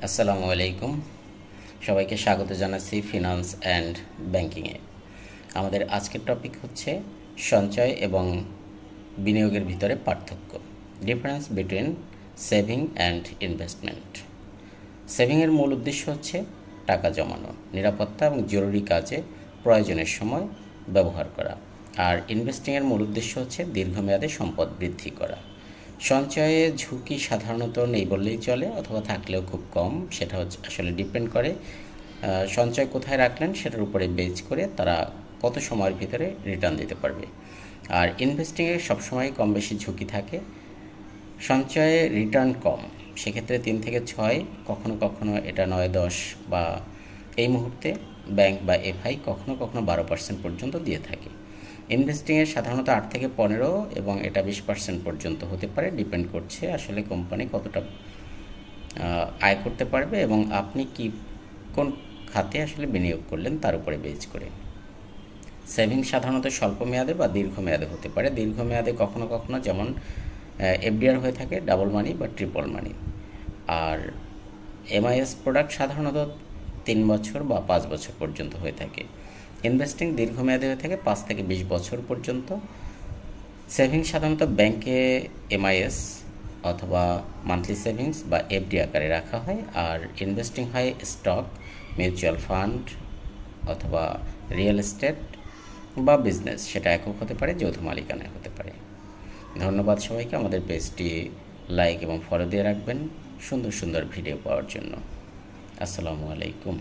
আসসালামু আলাইকুম। সবাইকে স্বাগত জানাচ্ছি ফিনান্স অ্যান্ড ব্যাংকিংয়ে। আমাদের আজকের টপিক হচ্ছে সঞ্চয় এবং বিনিয়োগের ভিতরে পার্থক্য, difference between saving and investment. সেভিংয়ের মূল উদ্দেশ্য হচ্ছে টাকা জমানো, নিরাপত্তা এবং জরুরি কাজে প্রয়োজনের সময় ব্যবহার করা। আর ইনভেস্টিংয়ের মূল উদ্দেশ্য হচ্ছে দীর্ঘমেয়াদে সম্পদ বৃদ্ধি করা। সঞ্চয়ে ঝুঁকি সাধারণত নেই বললেই চলে, অথবা থাকলেও খুব কম। সেটা হচ্ছে আসলে ডিপেন্ড করে সঞ্চয় কোথায় রাখলেন সেটার উপরে বেজ করে তারা কত সময়ের ভিতরে রিটার্ন দিতে পারবে। আর ইনভেস্টিংয়ে সবসময় কম বেশি ঝুঁকি থাকে, সঞ্চয়ে রিটার্ন কম, সেক্ষেত্রে 3 থেকে 6, কখনো কখনো এটা 9-10, বা এই মুহূর্তে ব্যাংক বা এফআই কখনো কখনো 12% পর্যন্ত দিয়ে থাকে। ইনভেস্টিংয়ে সাধারণত 8 থেকে 15 এবং এটা 20% পর্যন্ত হতে পারে, ডিপেন্ড করছে আসলে কোম্পানি কতটা আয় করতে পারবে এবং আপনি কোন খাতে আসলে বিনিয়োগ করলেন তার উপরে বেজ করে। সেভিং সাধারণত স্বল্প মেয়াদে বা দীর্ঘমেয়াদে হতে পারে। দীর্ঘমেয়াদে কখনো কখনো যেমন এফডিআর হয়ে থাকে, ডাবল মানি বা ট্রিপল মানি। আর এমআইএস প্রোডাক্ট সাধারণত 3 বছর বা 5 বছর পর্যন্ত হয়ে থাকে। ইনভেস্টিং দীর্ঘমেয়াদে হয়ে থাকে 5 থেকে 20 বছর পর্যন্ত। সেভিং সাধারণত ব্যাংকে এমআইএস অথবা মান্থলি সেভিংস বা এফডি আকারে রাখা হয়, আর ইনভেস্টিং হয় স্টক, মিউচুয়াল ফান্ড অথবা রিয়েল এস্টেট বা বিজনেস, সেটা একক হতে পারে, যৌথ মালিকানায় হতে পারে। ধন্যবাদ সবাইকে। আমাদের পেজটি লাইক এবং ফলো দিয়ে রাখবেন সুন্দর সুন্দর ভিডিও পাওয়ার জন্য। আসসালামু আলাইকুম।